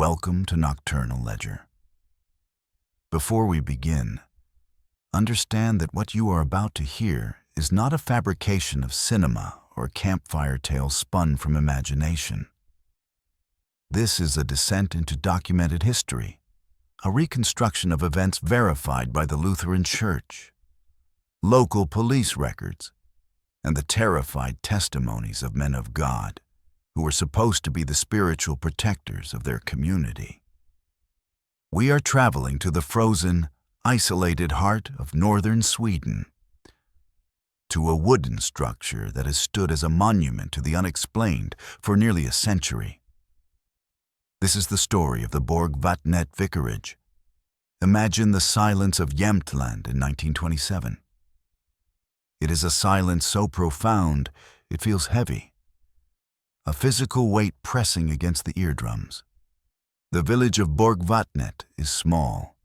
Welcome to Nocturnal Ledger. Before we begin, understand that what you are about to hear is not a fabrication of cinema or campfire tales spun from imagination. This is a descent into documented history, a reconstruction of events verified by the Lutheran Church, local police records, and the terrified testimonies of men of God who were supposed to be the spiritual protectors of their community. We are traveling to the frozen, isolated heart of northern Sweden, to a wooden structure that has stood as a monument to the unexplained for nearly a century. This is the story of the Borgvattnet Vicarage. Imagine the silence of Jämtland in 1927. It is a silence so profound it feels heavy, a physical weight pressing against the eardrums. The village of Borgvattnet is small,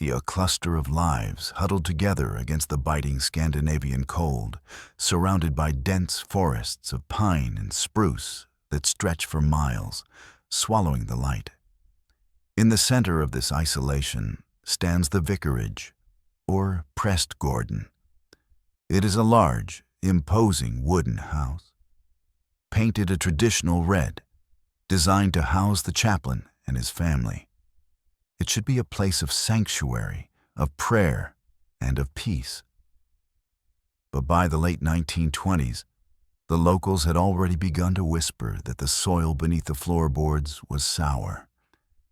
a cluster of lives huddled together against the biting Scandinavian cold, surrounded by dense forests of pine and spruce that stretch for miles, swallowing the light. In the center of this isolation stands the vicarage, or Prästgården. It is a large, imposing wooden house, painted a traditional red, designed to house the chaplain and his family. It should be a place of sanctuary, of prayer, and of peace. But by the late 1920s, the locals had already begun to whisper that the soil beneath the floorboards was sour,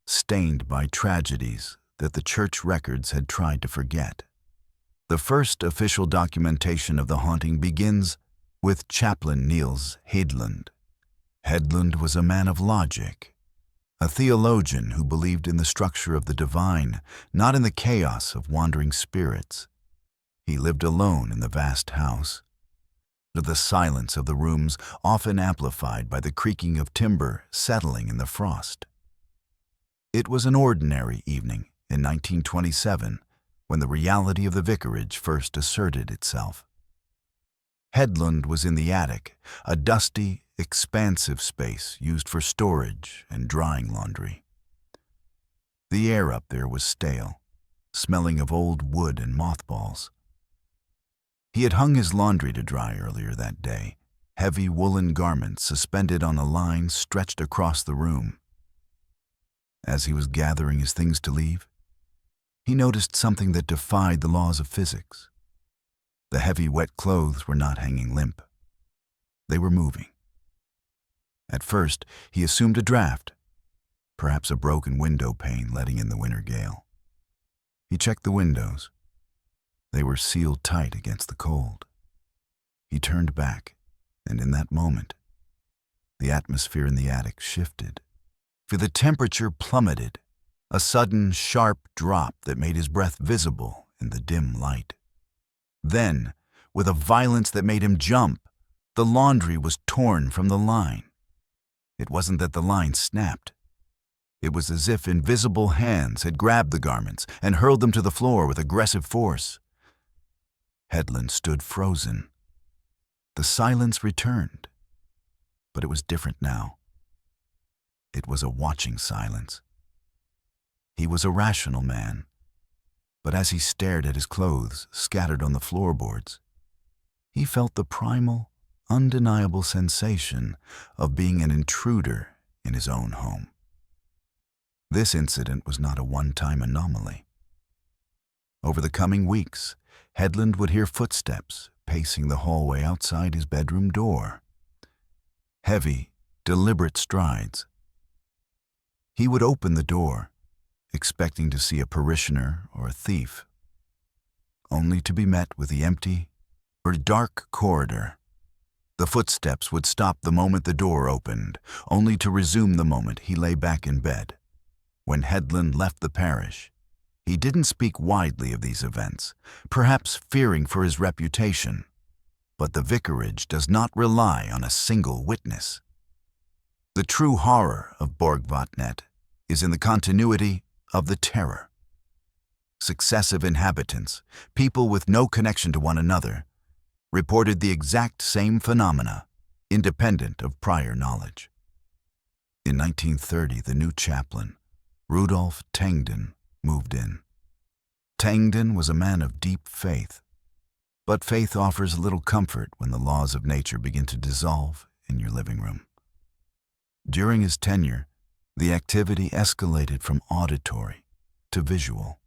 stained by tragedies that the church records had tried to forget. The first official documentation of the haunting begins with chaplain Nils Hedlund. Hedlund was a man of logic, a theologian who believed in the structure of the divine, not in the chaos of wandering spirits. He lived alone in the vast house, the silence of the rooms often amplified by the creaking of timber settling in the frost. It was an ordinary evening in 1927 when the reality of the vicarage first asserted itself. Hedlund was in the attic, a dusty, expansive space used for storage and drying laundry. The air up there was stale, smelling of old wood and mothballs. He had hung his laundry to dry earlier that day, heavy woolen garments suspended on a line stretched across the room. As he was gathering his things to leave, he noticed something that defied the laws of physics. The heavy, wet clothes were not hanging limp. They were moving. At first, he assumed a draft, perhaps a broken window pane letting in the winter gale. He checked the windows. They were sealed tight against the cold. He turned back, and in that moment, the atmosphere in the attic shifted, for the temperature plummeted, a sudden, sharp drop that made his breath visible in the dim light. Then, with a violence that made him jump, the laundry was torn from the line. It wasn't that the line snapped. It was as if invisible hands had grabbed the garments and hurled them to the floor with aggressive force. Hedlund stood frozen. The silence returned, but it was different now. It was a watching silence. He was a rational man, but as he stared at his clothes scattered on the floorboards, he felt the primal, undeniable sensation of being an intruder in his own home. This incident was not a one-time anomaly. Over the coming weeks, Hedlund would hear footsteps pacing the hallway outside his bedroom door. Heavy, deliberate strides. He would open the door, expecting to see a parishioner or a thief, only to be met with the empty or dark corridor. The footsteps would stop the moment the door opened, only to resume the moment he lay back in bed. When Hedlund left the parish, he didn't speak widely of these events, perhaps fearing for his reputation, but the vicarage does not rely on a single witness. The true horror of Borgvattnet is in the continuity of the terror. Successive inhabitants, people with no connection to one another, reported the exact same phenomena, independent of prior knowledge. In 1930, the new chaplain, Rudolf Tengden, moved in. Tengden was a man of deep faith, but faith offers little comfort when the laws of nature begin to dissolve in your living room. During his tenure, the activity escalated from auditory to visual.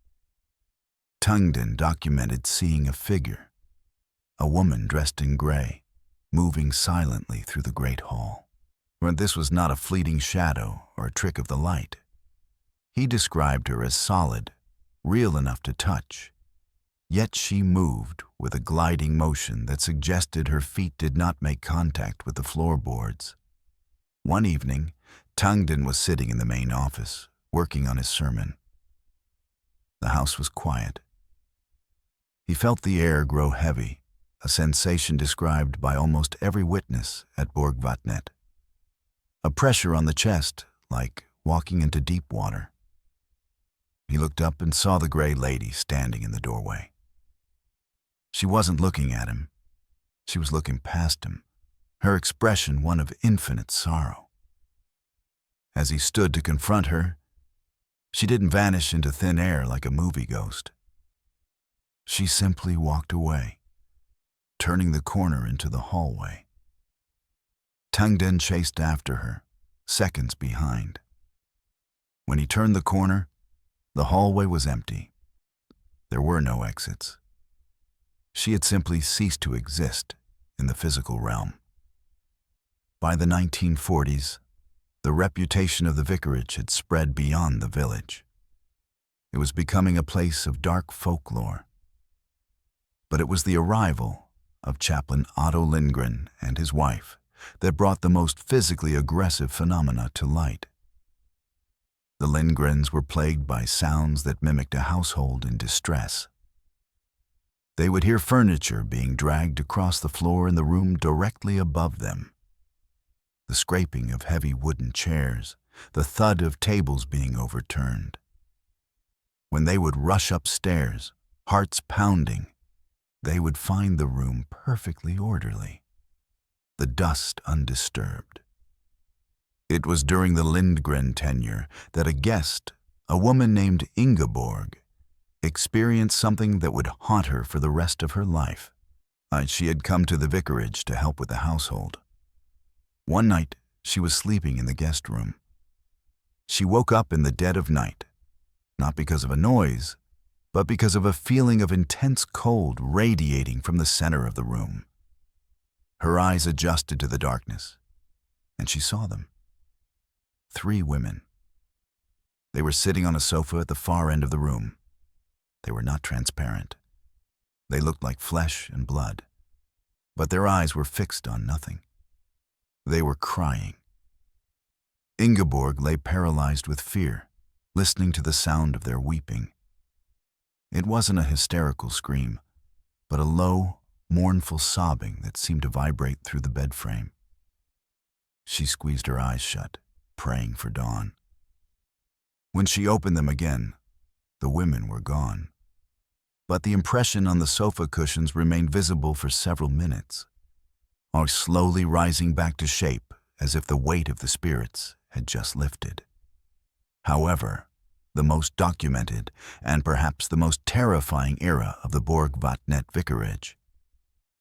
Tengden documented seeing a figure, a woman dressed in gray, moving silently through the great hall. But this was not a fleeting shadow or a trick of the light. He described her as solid, real enough to touch, yet she moved with a gliding motion that suggested her feet did not make contact with the floorboards. One evening, Tengden was sitting in the main office, working on his sermon. The house was quiet. He felt the air grow heavy, a sensation described by almost every witness at Borgvattnet. A pressure on the chest, like walking into deep water. He looked up and saw the gray lady standing in the doorway. She wasn't looking at him. She was looking past him, her expression one of infinite sorrow. As he stood to confront her, she didn't vanish into thin air like a movie ghost. She simply walked away, turning the corner into the hallway. Tengden chased after her, seconds behind. When he turned the corner, the hallway was empty. There were no exits. She had simply ceased to exist in the physical realm. By the 1940s, the reputation of the vicarage had spread beyond the village. It was becoming a place of dark folklore. But it was the arrival of Chaplain Otto Lindgren and his wife that brought the most physically aggressive phenomena to light. The Lindgrens were plagued by sounds that mimicked a household in distress. They would hear furniture being dragged across the floor in the room directly above them. The scraping of heavy wooden chairs, the thud of tables being overturned. When they would rush upstairs, hearts pounding, they would find the room perfectly orderly, the dust undisturbed. It was during the Lindgren tenure that a guest, a woman named Ingeborg, experienced something that would haunt her for the rest of her life. She had come to the vicarage to help with the household. One night, she was sleeping in the guest room. She woke up in the dead of night, not because of a noise, but because of a feeling of intense cold radiating from the center of the room. Her eyes adjusted to the darkness, and she saw them. 3 women. They were sitting on a sofa at the far end of the room. They were not transparent. They looked like flesh and blood, but their eyes were fixed on nothing. They were crying. Ingeborg lay paralyzed with fear, listening to the sound of their weeping. It wasn't a hysterical scream, but a low, mournful sobbing that seemed to vibrate through the bed frame. She squeezed her eyes shut, praying for dawn. When she opened them again, the women were gone. But the impression on the sofa cushions remained visible for several minutes, or slowly rising back to shape as if the weight of the spirits had just lifted. However, the most documented and perhaps the most terrifying era of the Borgvattnet Vicarage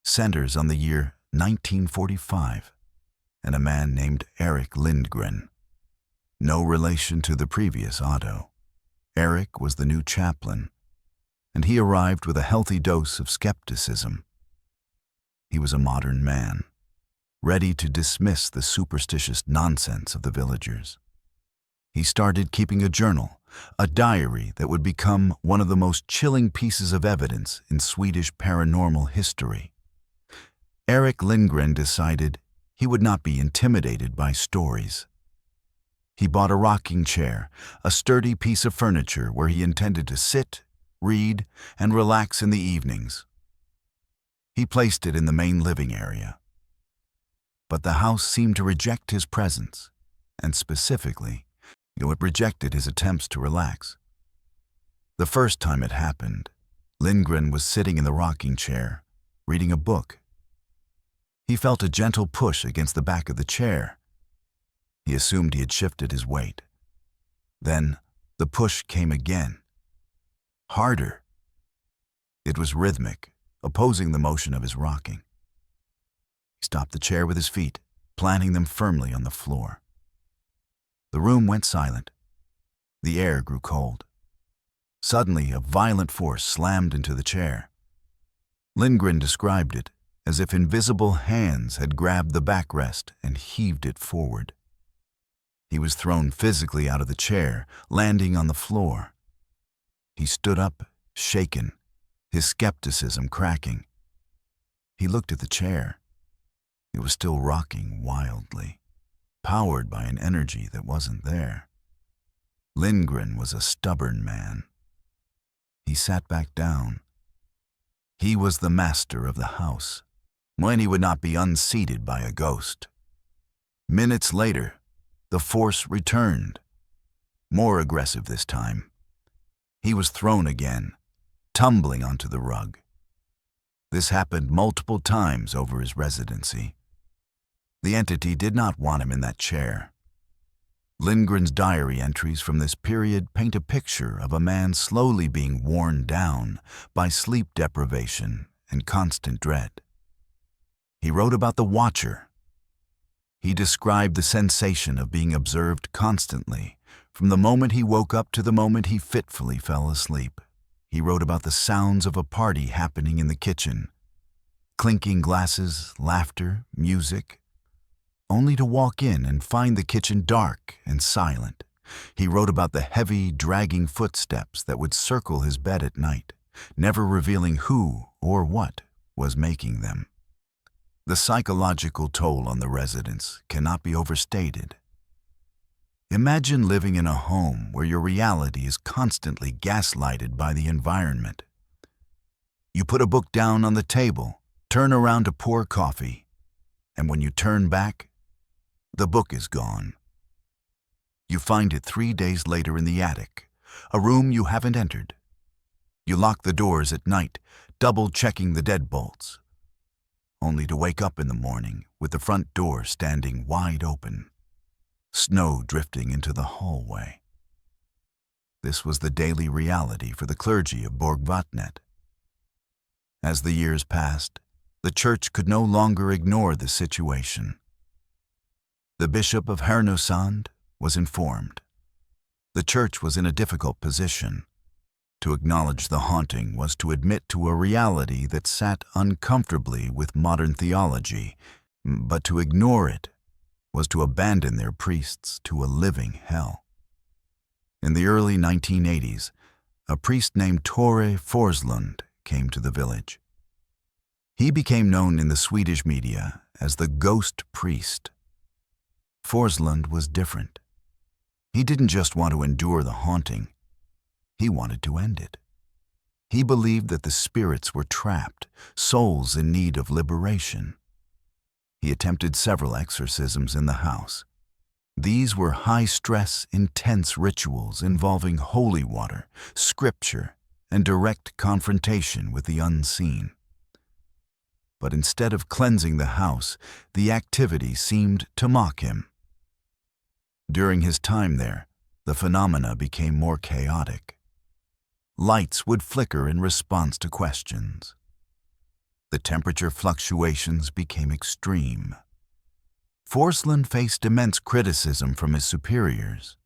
centers on the year 1945 and a man named Erik Lindgren. No relation to the previous Otto. Erik was the new chaplain, and he arrived with a healthy dose of skepticism. He was a modern man, ready to dismiss the superstitious nonsense of the villagers. He started keeping a journal, a diary that would become one of the most chilling pieces of evidence in Swedish paranormal history. Erik Lindgren decided he would not be intimidated by stories. He bought a rocking chair, a sturdy piece of furniture where he intended to sit, read, and relax in the evenings. He placed it in the main living area. But the house seemed to reject his presence, and specifically, it rejected his attempts to relax. The first time it happened, Lindgren was sitting in the rocking chair, reading a book. He felt a gentle push against the back of the chair. He assumed he had shifted his weight. Then the push came again. Harder. It was rhythmic, opposing the motion of his rocking. He stopped the chair with his feet, planting them firmly on the floor. The room went silent. The air grew cold. Suddenly, a violent force slammed into the chair. Lindgren described it as if invisible hands had grabbed the backrest and heaved it forward. He was thrown physically out of the chair, landing on the floor. He stood up, shaken, his skepticism cracking. He looked at the chair. It was still rocking wildly, powered by an energy that wasn't there. Lindgren was a stubborn man. He sat back down. He was the master of the house, when he would not be unseated by a ghost. Minutes later, the force returned, more aggressive this time. He was thrown again, tumbling onto the rug. This happened multiple times over his residency. The entity did not want him in that chair. Lindgren's diary entries from this period paint a picture of a man slowly being worn down by sleep deprivation and constant dread. He wrote about the watcher. He described the sensation of being observed constantly, from the moment he woke up to the moment he fitfully fell asleep. He wrote about the sounds of a party happening in the kitchen, clinking glasses, laughter, music, only to walk in and find the kitchen dark and silent. He wrote about the heavy, dragging footsteps that would circle his bed at night, never revealing who or what was making them. The psychological toll on the residents cannot be overstated. Imagine living in a home where your reality is constantly gaslighted by the environment. You put a book down on the table, turn around to pour coffee, and when you turn back, the book is gone. You find it 3 days later in the attic, a room you haven't entered. You lock the doors at night, double-checking the deadbolts, only to wake up in the morning with the front door standing wide open, snow drifting into the hallway. This was the daily reality for the clergy of Borgvattnet. As the years passed, the church could no longer ignore the situation. The Bishop of Härnösand was informed. The church was in a difficult position. To acknowledge the haunting was to admit to a reality that sat uncomfortably with modern theology, but to ignore it was to abandon their priests to a living hell. In the early 1980s, a priest named Tore Forslund came to the village. He became known in the Swedish media as the ghost priest. Forslund was different. He didn't just want to endure the haunting. He wanted to end it. He believed that the spirits were trapped, souls in need of liberation. He attempted several exorcisms in the house. These were high-stress, intense rituals involving holy water, scripture, and direct confrontation with the unseen. But instead of cleansing the house, the activity seemed to mock him. During his time there, the phenomena became more chaotic. Lights would flicker in response to questions. The temperature fluctuations became extreme. Forslund faced immense criticism from his superiors,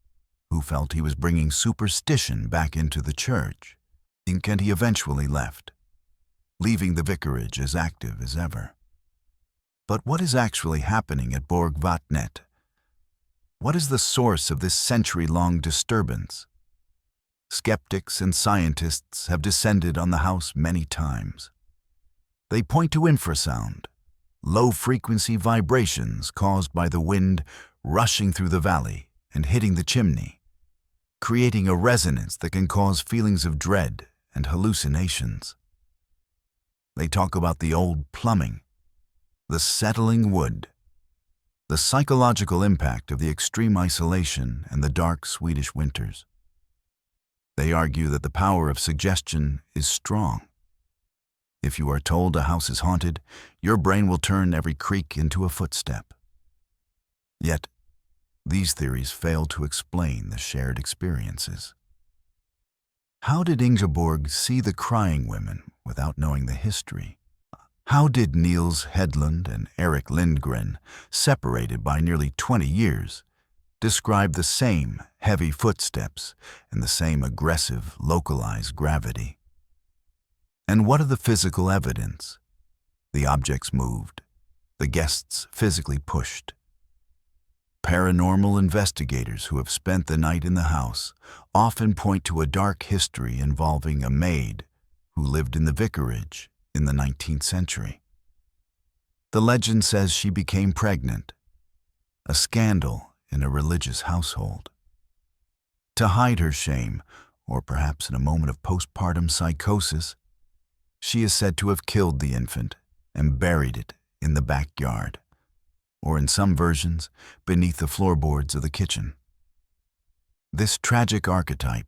who felt he was bringing superstition back into the church, and he eventually left, leaving the vicarage as active as ever. But what is actually happening at Borgvattnet? What is the source of this century-long disturbance? Skeptics and scientists have descended on the house many times. They point to infrasound, low-frequency vibrations caused by the wind rushing through the valley and hitting the chimney, creating a resonance that can cause feelings of dread and hallucinations. They talk about the old plumbing, the settling wood, the psychological impact of the extreme isolation and the dark Swedish winters. They argue that the power of suggestion is strong. If you are told a house is haunted, your brain will turn every creak into a footstep. Yet, These theories fail to explain the shared experiences. How did Ingeborg see the crying women without knowing the history? How did Nils Hedlund and Erik Lindgren, separated by nearly 20 years, describe the same heavy footsteps and the same aggressive, localized gravity? And what of the physical evidence? The objects moved, the guests physically pushed. Paranormal investigators who have spent the night in the house often point to a dark history involving a maid who lived in the vicarage in the 19th century. The legend says she became pregnant, a scandal in a religious household. To hide her shame, or perhaps in a moment of postpartum psychosis, she is said to have killed the infant and buried it in the backyard, or in some versions, beneath the floorboards of the kitchen. This tragic archetype,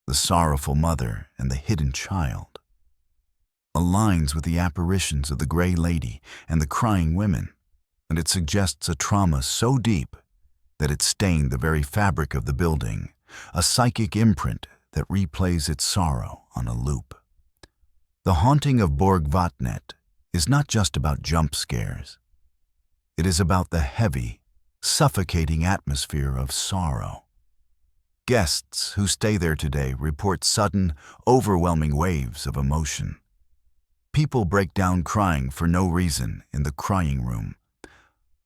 the sorrowful mother and the hidden child, aligns with the apparitions of the Grey Lady and the crying women, and it suggests a trauma so deep that it stained the very fabric of the building, a psychic imprint that replays its sorrow on a loop. The haunting of Borgvattnet is not just about jump scares. It is about the heavy, suffocating atmosphere of sorrow. Guests who stay there today report sudden, overwhelming waves of emotion. People break down crying for no reason in the crying room.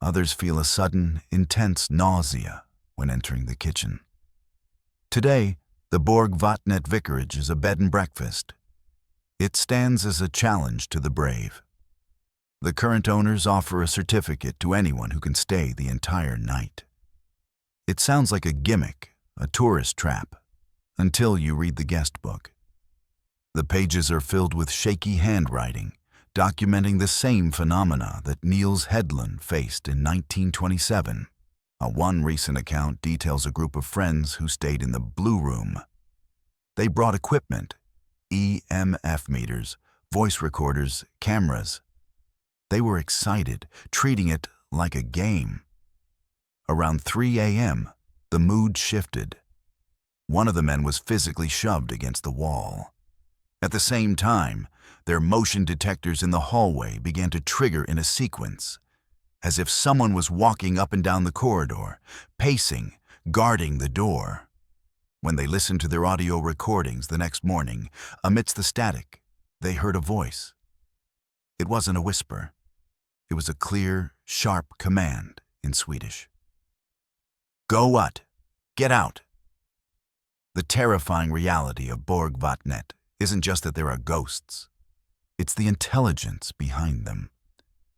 Others feel a sudden, intense nausea when entering the kitchen. Today, the Borgvattnet Vicarage is a bed and breakfast. It stands as a challenge to the brave. The current owners offer a certificate to anyone who can stay the entire night. It sounds like a gimmick, a tourist trap, until you read the guest book. The pages are filled with shaky handwriting, documenting the same phenomena that Nils Hedlund faced in 1927. One recent account details a group of friends who stayed in the Blue Room. They brought equipment, EMF meters, voice recorders, cameras. They were excited, treating it like a game. Around 3 a.m., the mood shifted. One of the men was physically shoved against the wall. At the same time, their motion detectors in the hallway began to trigger in a sequence, as if someone was walking up and down the corridor, pacing, guarding the door. When they listened to their audio recordings the next morning, amidst the static, they heard a voice. It wasn't a whisper. It was a clear, sharp command in Swedish. Go what? Get out. The terrifying reality of Borgvattnet isn't just that there are ghosts. It's the intelligence behind them.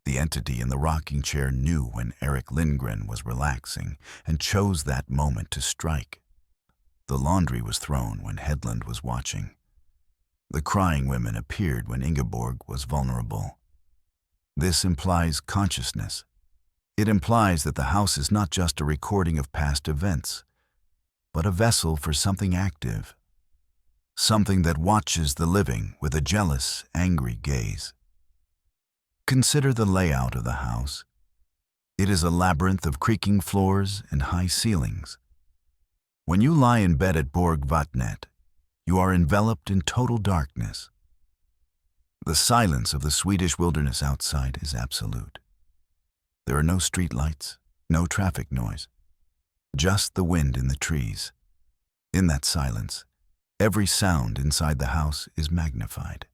The entity in the rocking chair knew when Erik Lindgren was relaxing and chose that moment to strike. The laundry was thrown when Hedlund was watching. The crying women appeared when Ingeborg was vulnerable. This implies consciousness. It implies that the house is not just a recording of past events, but a vessel for something active, something that watches the living with a jealous, angry gaze. Consider the layout of the house. It is a labyrinth of creaking floors and high ceilings. When you lie in bed at Borgvattnet, you are enveloped in total darkness. The silence of the Swedish wilderness outside is absolute. There are no street lights, no traffic noise, just the wind in the trees. In that silence, every sound inside the house is magnified.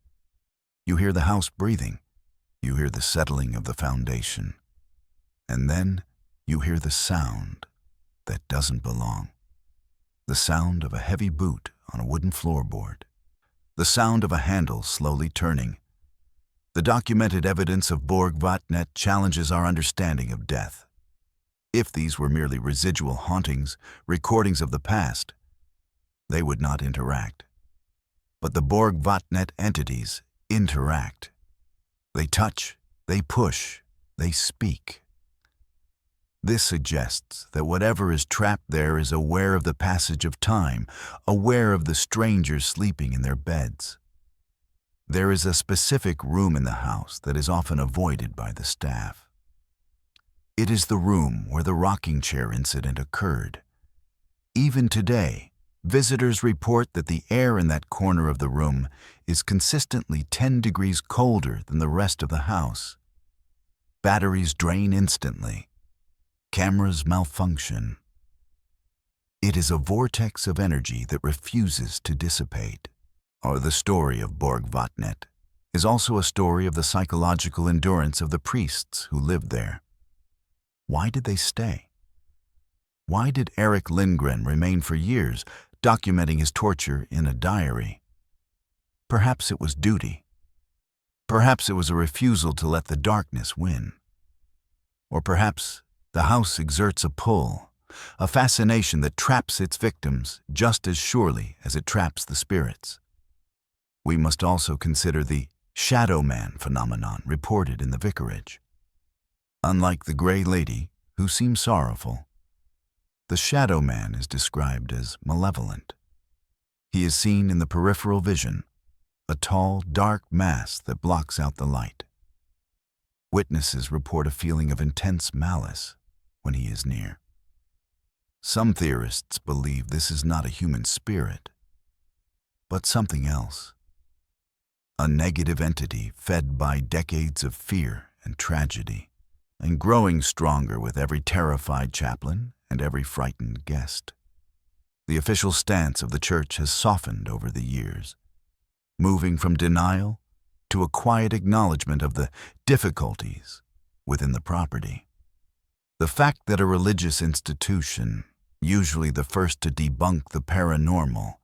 You hear the house breathing. You hear the settling of the foundation. And then you hear the sound that doesn't belong. The sound of a heavy boot on a wooden floorboard. The sound of a handle slowly turning. The documented evidence of Borgvattnet challenges our understanding of death. If these were merely residual hauntings, recordings of the past, they would not interact. But the Borgvattnet entities interact. They touch, they push, they speak. This suggests that whatever is trapped there is aware of the passage of time, aware of the strangers sleeping in their beds. There is a specific room in the house that is often avoided by the staff. It is the room where the rocking chair incident occurred. Even today, visitors report that the air in that corner of the room is consistently 10 degrees colder than the rest of the house. Batteries drain instantly. Cameras malfunction. It is a vortex of energy that refuses to dissipate. Or the story of Borgvattnet is also a story of the psychological endurance of the priests who lived there. Why did they stay? Why did Erik Lindgren remain for years, documenting his torture in a diary? Perhaps it was duty. Perhaps it was a refusal to let the darkness win. Or perhaps the house exerts a pull, a fascination that traps its victims just as surely as it traps the spirits. We must also consider the shadow man phenomenon reported in the vicarage. Unlike the Grey Lady, who seems sorrowful, the shadow man is described as malevolent. He is seen in the peripheral vision, a tall, dark mass that blocks out the light. Witnesses report a feeling of intense malice when he is near. Some theorists believe this is not a human spirit, but something else. A negative entity fed by decades of fear and tragedy, and growing stronger with every terrified chaplain and every frightened guest. The official stance of the church has softened over the years, moving from denial to a quiet acknowledgement of the difficulties within the property. The fact that a religious institution, usually the first to debunk the paranormal,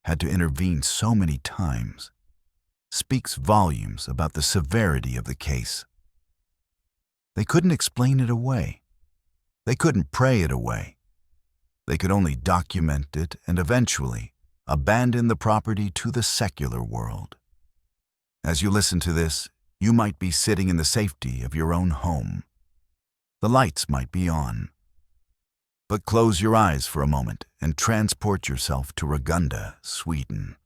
had to intervene so many times, speaks volumes about the severity of the case. They couldn't explain it away. They couldn't pray it away. They could only document it and eventually abandon the property to the secular world. As you listen to this, you might be sitting in the safety of your own home. The lights might be on. But close your eyes for a moment and transport yourself to Ragunda, Sweden.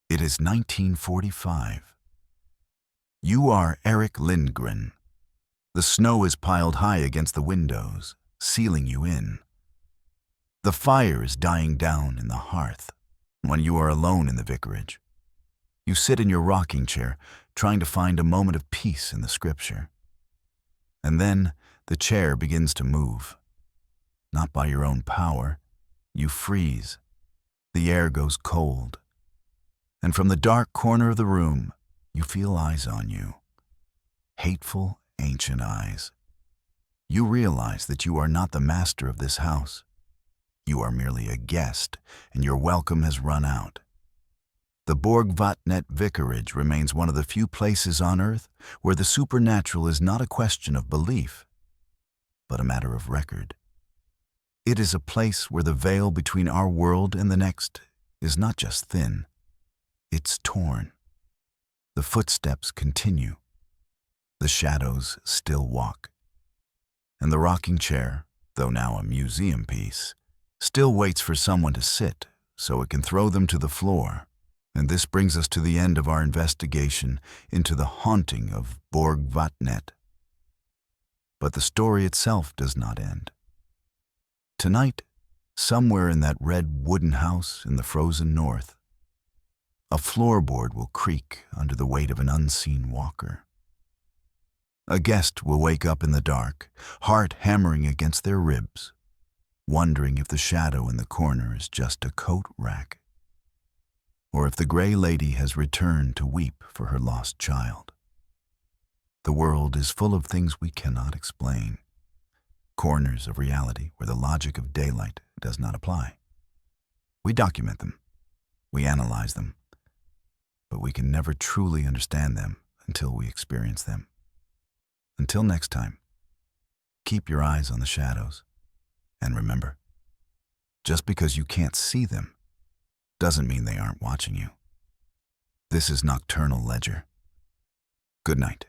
It is 1945. You are Erik Lindgren. The snow is piled high against the windows, sealing you in. The fire is dying down in the hearth. When you are alone in the vicarage, you sit in your rocking chair, trying to find a moment of peace in the scripture. And then the chair begins to move. Not by your own power, you freeze. The air goes cold. And from the dark corner of the room, you feel eyes on you. Hateful, ancient eyes. You realize that you are not the master of this house. You are merely a guest, and your welcome has run out. The Borgvattnet Vicarage remains one of the few places on earth where the supernatural is not a question of belief, but a matter of record. It is a place where the veil between our world and the next is not just thin, it's torn. The footsteps continue. The shadows still walk. And the rocking chair, though now a museum piece, still waits for someone to sit so it can throw them to the floor. And this brings us to the end of our investigation into the haunting of Borgvattnet. But the story itself does not end. Tonight, somewhere in that red wooden house in the frozen north, a floorboard will creak under the weight of an unseen walker. A guest will wake up in the dark, heart hammering against their ribs, wondering if the shadow in the corner is just a coat rack, or if the Grey Lady has returned to weep for her lost child. The world is full of things we cannot explain, corners of reality where the logic of daylight does not apply. We document them, we analyze them, but we can never truly understand them until we experience them. Until next time, keep your eyes on the shadows, and remember, just because you can't see them doesn't mean they aren't watching you. This is Nocturnal Ledger. Good night.